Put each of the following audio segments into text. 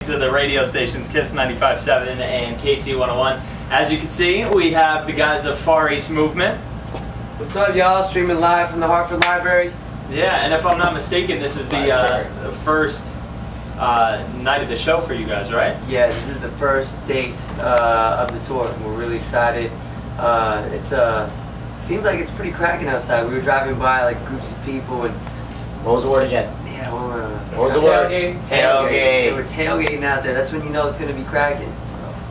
to the radio stations Kiss 95.7 and KC 101. As you can see, we have the guys of Far East Movement. What's up, y'all? Streaming live from the Hartford Library. Yeah, and if I'm not mistaken, this is the first night of the show for you guys, right? Yeah, this is the first date of the tour. We're really excited. It seems like it's pretty cracking outside. We were driving by like groups of people and... What was the word again? Yeah, what was the word? Tailgate. They were tailgating out there. That's when you know it's going to be cracking.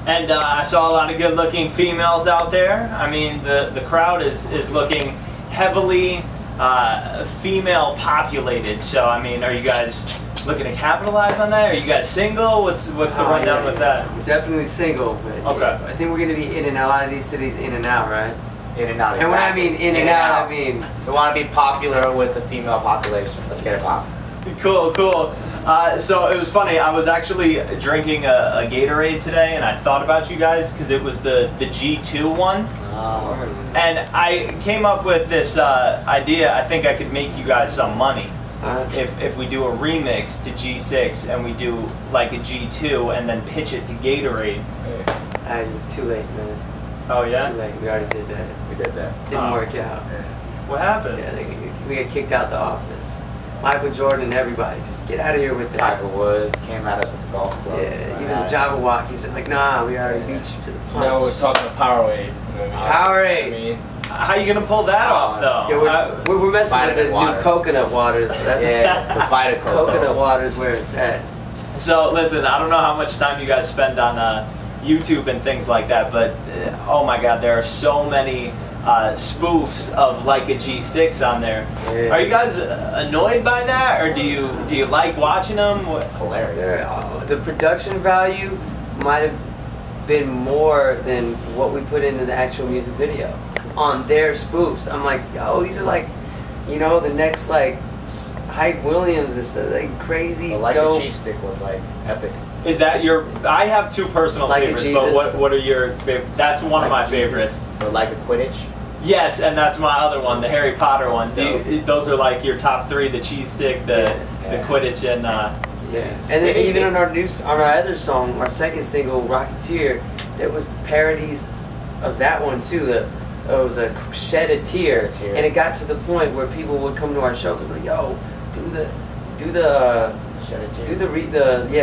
And I saw a lot of good-looking females out there. I mean, the crowd is looking heavily female-populated. So, I mean, are you guys looking to capitalize on that? Are you guys single? What's the rundown with that? We're definitely single. But okay. I think we're going to be in and out. A lot of these cities in and out, right? In and out. Exactly. And when I mean in and out, I mean we want to be popular with the female population. Let's get it popping. Cool, cool. So it was funny. I was actually drinking a Gatorade today, and I thought about you guys because it was the G2 one. Oh. And I came up with this idea. I think I could make you guys some money if we do a remix to G6 and we do like a G2 and then pitch it to Gatorade. Too late, man. Oh yeah? Too late. We already did that. We did that. Didn't work out. What happened? Yeah, we got kicked out the office. Michael Jordan and everybody, just get out of here with that. Tiger Woods came at us with the golf club. Yeah, even the Jabberwockies are like, nah, we already beat you to the punch. Now we're talking Powerade. Powerade! I mean, how are you going to pull that off, though? Yeah, we're messing with the new coconut water. Yeah, the Vita coconut water is where it's at. So, listen, I don't know how much time you guys spend on YouTube and things like that, but oh my god, there are so many spoofs of like a G6 on there. Yeah. Are you guys annoyed by that, or do you like watching them? Hilarious. The production value might have been more than what we put into the actual music video on their spoofs. I'm like, yo, these are like, you know, the next like Hype Williams and stuff, like crazy. The Like a G-Stick was like epic. Is that your? I have two personal favorites, but what are your favorite? That's one of my favorites. Or Like a Quidditch. Yes, and that's my other one, the Harry Potter one. Those are like your top three: the cheese stick, the Quidditch, and and then even on our other song, our second single, Rocketeer, there was parodies of that one too. It was a Shed a Tear, and it got to the point where people would come to our shows and be like, "Yo, do the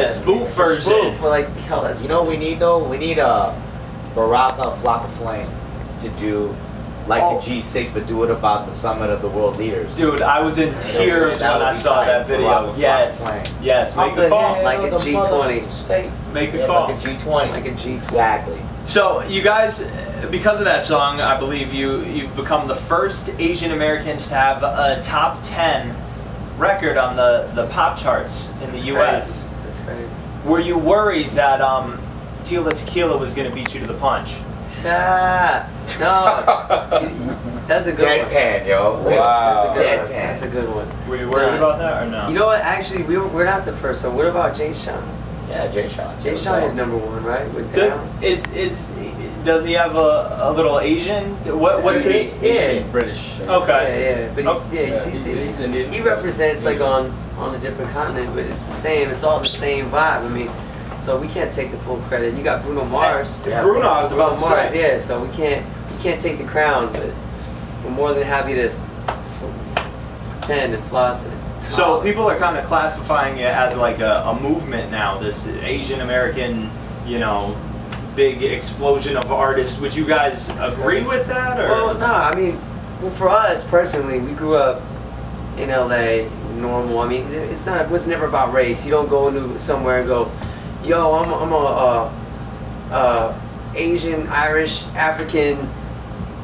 spoof version." Spoof. We're like, "Yo, that's." You know what we need though? We need a Baraka Flock of Flame to do like a G6, but do it about the summit of the world leaders. Dude, I was in tears when I saw that video. Yes, yes. Make a call. Like a G20. Make a call. Like a G20. Like a G20. Exactly. So you guys, because of that song, I believe you've become the first Asian Americans to have a top 10 record on the pop charts in the U.S. That's crazy. Were you worried that Tila Tequila was going to beat you to the punch? No. That's a good Deadpan, one. yo. Wow. Deadpan. That's a good one. Were you worried about that or no? You know what? Actually, we're not the first. So what about Jay Sean? Yeah, Jay Sean. Jay Sean had #1, right? With Does he have a little Asian? What's his? Asian, British. Okay. Yeah, but he's Indian. He represents like on a different continent, but it's the same. It's all the same vibe. I mean, so we can't take the full credit. You got Bruno Mars. Yeah, Bruno, I was about to Mars, say. yeah. So we can't take the crown, but we're more than happy to pretend and floss it. So people are kind of classifying it as like a movement now. This Asian American, you know, big explosion of artists. Would you guys agree with that? Or? Well, no. I mean, for us personally, we grew up in LA, normal. I mean, it was never about race. You don't go into somewhere and go, yo, I'm a Asian, Irish, African,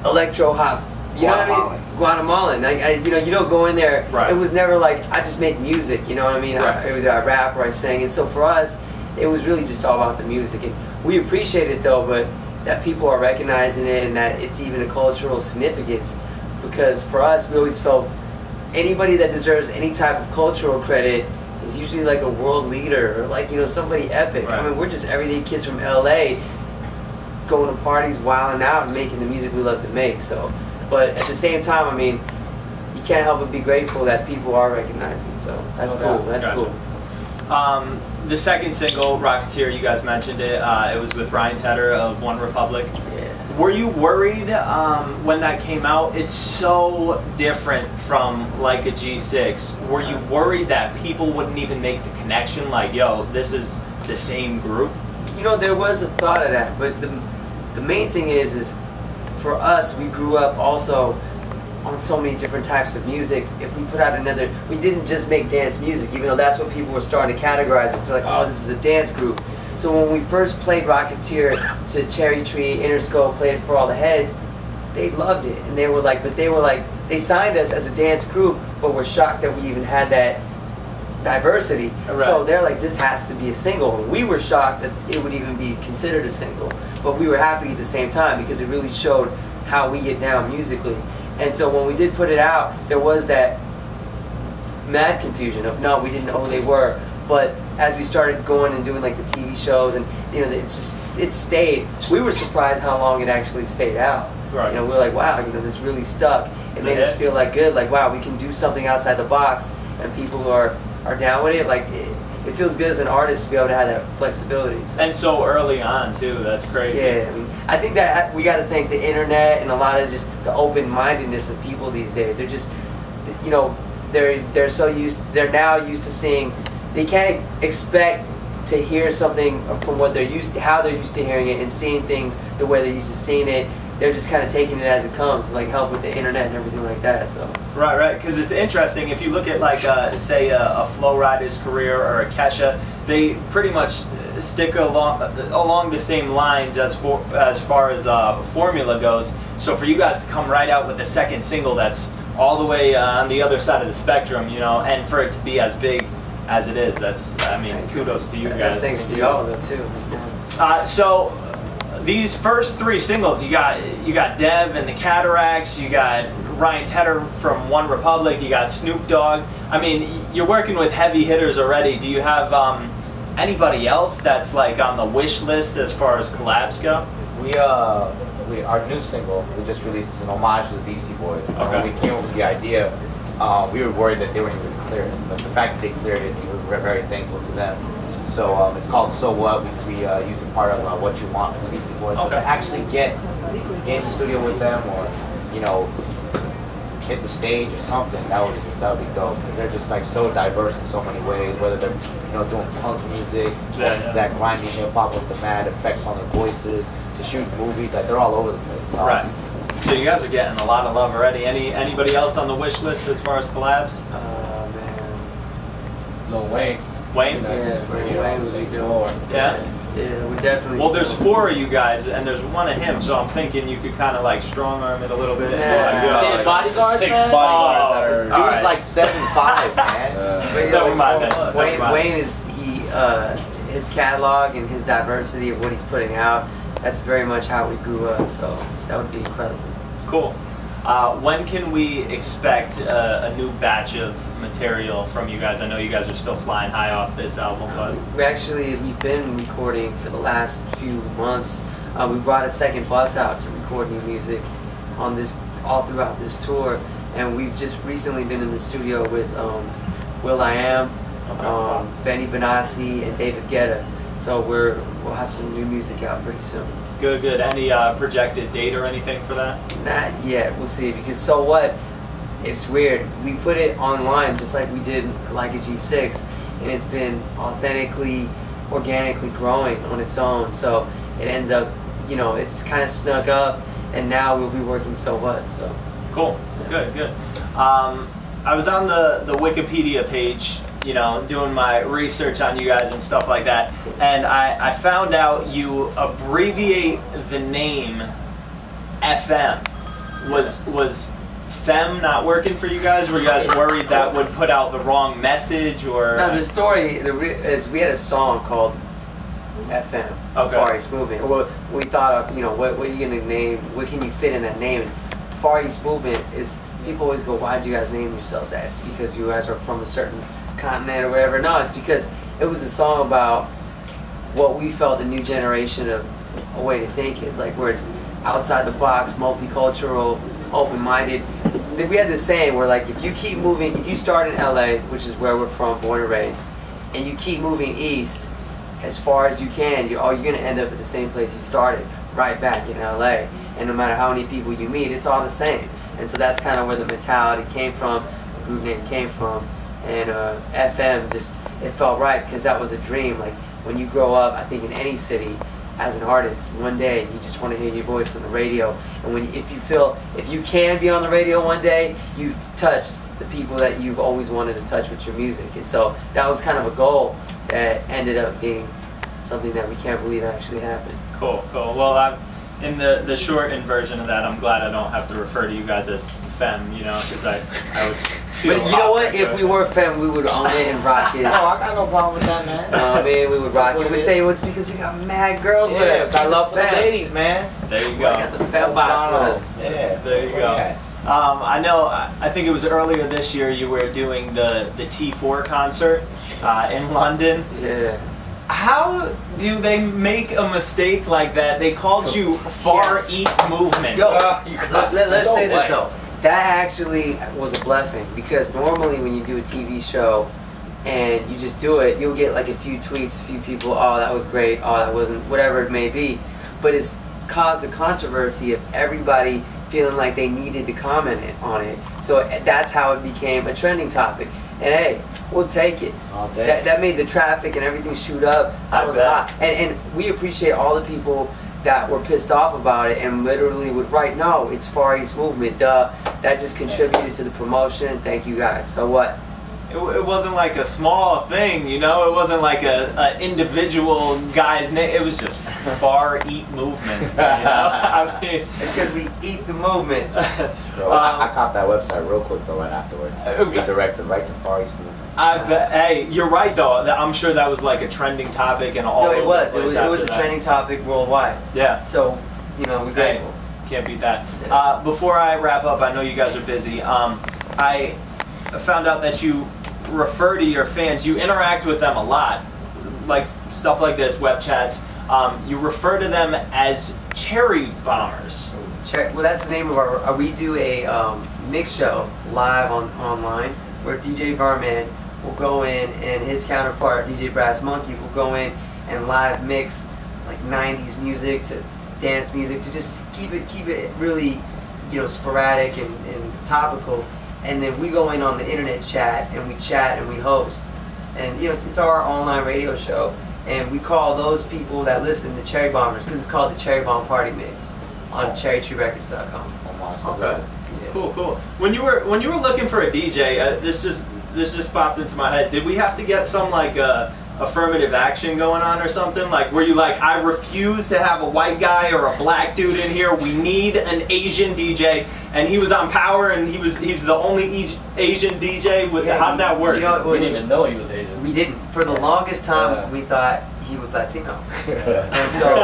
electro hop. You know what I mean? Guatemalan. You know, you don't go in there. Right. It was never like I just make music. You know what I mean? Right. Either I rap or I sing. And so for us, it was really just all about the music. And we appreciate it though, but that people are recognizing it and that it's even a cultural significance. Because for us, we always felt anybody that deserves any type of cultural credit is usually like a world leader or like, you know, somebody epic. Right. I mean, we're just everyday kids from LA going to parties, wilding out, and making the music we love to make. So, but at the same time, I mean, you can't help but be grateful that people are recognizing. So that's cool. That's cool. the second single, Rocketeer, you guys mentioned it. It was with Ryan Tedder of One Republic. Yeah. Were you worried when that came out? It's so different from like a G6. Were you worried that people wouldn't even make the connection? Like, yo, this is the same group? You know, there was a thought of that, but the main thing is for us, we grew up also on so many different types of music. If we put out another, we didn't just make dance music, even though that's what people were starting to categorize us. They're like, oh, this is a dance group. So when we first played Rocketeer to Cherry Tree, Interscope, played it for all the heads, they loved it. And they were like, they signed us as a dance group, but were shocked that we even had that diversity. Right. So they're like, this has to be a single. And we were shocked that it would even be considered a single. But we were happy at the same time because it really showed how we get down musically. And so when we did put it out, there was that mad confusion of, no, we didn't know who they were. But as we started going and doing like the TV shows and, you know, it stayed. We were surprised how long it actually stayed out. Right. You know, we were like, wow, you know, this really stuck. It made us feel like good, like, wow, we can do something outside the box and people are down with it. Like, it feels good as an artist to be able to have that flexibility. So. And so early on too, that's crazy. Yeah, I mean, I think that we got to thank the internet and a lot of just the open-mindedness of people these days. They're just, you know, they're now used to seeing. They can't expect to hear something from what they're used to, how they're used to hearing it, and seeing things the way they're used to seeing it. They're just kind of taking it as it comes, like help with the internet and everything like that. So right, because it's interesting if you look at like say a Flo Rida's career or a Kesha, they pretty much stick along the same lines as far as formula goes. So for you guys to come right out with a second single that's all the way on the other side of the spectrum, you know, and for it to be as big as it is, that's, I mean, kudos to you guys. That's thanks to y'all though too. So these first three singles, you got Dev and the Cataracts, you got Ryan Tedder from One Republic, you got Snoop Dogg. I mean, you're working with heavy hitters already. Do you have anybody else that's like on the wish list as far as collabs go? Our new single we just released is an homage to the Beastie Boys. Okay. When we came up with the idea, we were worried that they wouldn't even clear it, but the fact that they cleared it, we were very thankful to them. So it's called So What. We use a part of What You Want from the Beastie Boys. Okay. But to actually get in the studio with them, or you know, hit the stage or something, that would be dope. Because they're just like so diverse in so many ways. Whether they're doing punk music, that grimy hip hop with the mad effects on their voices, to shoot movies, like they're all over the place. It's awesome. Right. So you guys are getting a lot of love already. Anybody else on the wish list as far as collabs? Man. Lil Wayne. Wayne? Wayne would be dope. Yeah? Yeah, we definitely. Well, there's 4 of you guys, and there's 1 of him, so I'm thinking you could kind of like strong arm it a little bit. Yeah. See his bodyguards, 6 man? bodyguards that are. Dude's like 7'5", man. Never mind then. Wayne is his catalog and his diversity of what he's putting out. That's very much how we grew up. So that would be incredible. Cool. When can we expect a new batch of material from you guys? I know you guys are still flying high off this album, but We've been recording for the last few months. We brought a second bus out to record new music on this all throughout this tour, and we've just recently been in the studio with will.i.am, Benny Benassi, and David Guetta. So we'll have some new music out pretty soon. Good. Any projected date or anything for that? Not yet. We'll see. Because So What? It's weird. We put it online just like we did like a G6, and it's been authentically, organically growing on its own. So it ends up, it's kind of snuck up, and now we'll be working So What. So cool. Yeah. Good. I was on the Wikipedia page, doing my research on you guys and stuff like that, and I found out you abbreviate the name FM. Was Fem not working for you guys? Were you guys worried that would put out the wrong message, or? No, the story is we had a song called FM, Far East Movement. Well, we thought of, what are you gonna name? What can you fit in that name? And Far East Movement is, people always go, why do you guys name yourselves that? It's because you guys are from a certain continent or whatever. No, it's because it was a song about what we felt the new generation of a way to think is, like, where it's outside the box, multicultural, open-minded. We had this saying where, like, if you keep moving, if you start in LA, which is where we're from, born and raised, and you keep moving east as far as you can, you're going to end up at the same place you started, right back in LA. And no matter how many people you meet, it's all the same. And so that's kind of where the mentality came from, the group name came from. And FM just, it felt right because that was a dream. Like when you grow up, I think in any city, as an artist, one day you just want to hear your voice on the radio. And if you can be on the radio one day, you've touched the people that you've always wanted to touch with your music. And so that was kind of a goal that ended up being something that we can't believe actually happened. Cool, cool. Well, in the shortened version of that, I'm glad I don't have to refer to you guys as femme, you know, because I would feel. But you know what? If we were femme, we would own it and rock it. No, I got no problem with that, man. No, man, we would rock it. We say it's because we got mad girls with us. I love the ladies, man. There you We go. got the femme bots with us. Yeah. There you go. I know, I think it was earlier this year you were doing the T4 concert in London. Yeah. How do they make a mistake like that? They called you Far East Movement. Yo, let's say this though. That actually was a blessing because normally when you do a TV show and you just do it, you'll get like a few tweets, a few people, oh that was great, oh that wasn't, whatever it may be. But it's caused the controversy of everybody feeling like they needed to comment on it. So that's how it became a trending topic. And hey, we'll take it. That made the traffic and everything shoot up. That was hot. And we appreciate all the people that were pissed off about it and literally would write, no, it's Far East Movement, duh. That just contributed to the promotion. Thank you guys. So what? It wasn't like a small thing, you know? It wasn't like a individual guy's name. It was just Far East Movement, you know? I mean, it's going to be Eat the Movement. Bro, I copped that website real quick though right afterwards. We directed right to Far East Movement. Hey, you're right though. I'm sure that was like a trending topic and all. No, it was. It was a trending topic worldwide. Yeah. So, you know, we're grateful. Can't beat that. Before I wrap up, I know you guys are busy. I found out that you refer to your fans. You interact with them a lot, like stuff like this, web chats. You refer to them as cherry bombers. Well, that's the name of our. We do a mix show live online where DJ Barman will go in and his counterpart DJ Brass Monkey will go in and live mix like 90s music to dance music to just keep it really, you know, sporadic and topical. And then we go in on the internet chat and we host. And you know, it's our online radio show. And we call those people that listen the Cherry Bombers because it's called the Cherry Bomb Party Mix on cherrytreerecords.com. Okay. Yeah. Cool. When you were looking for a DJ, this just popped into my head. Did we have to get some like affirmative action going on or something? Like, were you like, I refuse to have a white guy or a black dude in here. We need an Asian DJ, and he was on Power, and he was the only Asian DJ. How did that work? You know, we didn't even know he was Asian. We didn't. For the longest time, we thought he was Latino, and so.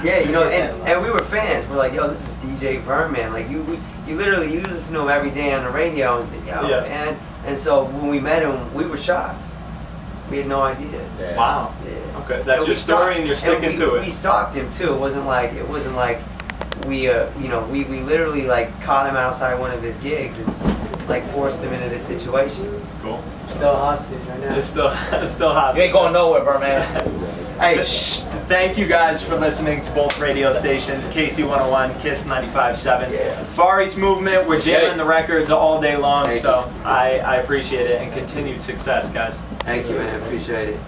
Yeah, you know, and we were fans. We're like, yo, this is DJ Verman. Like, you literally, you listen to him every day on the radio, and man. And so when we met him, we were shocked. We had no idea. Yeah. Wow. Yeah. Okay, that's your story, and you're sticking to it. We stalked him too. It wasn't like we, you know, we literally like caught him outside one of his gigs and like forced him into this situation. Cool. Still hostage right now. It's still hostage. You ain't going nowhere, Verman. Hey, thank you guys for listening to both radio stations, KC101, KISS 95.7. Yeah. Far East Movement, we're jamming the records all day long, Thank so you. I appreciate it, and continued success, guys. Thank you, man. I appreciate it.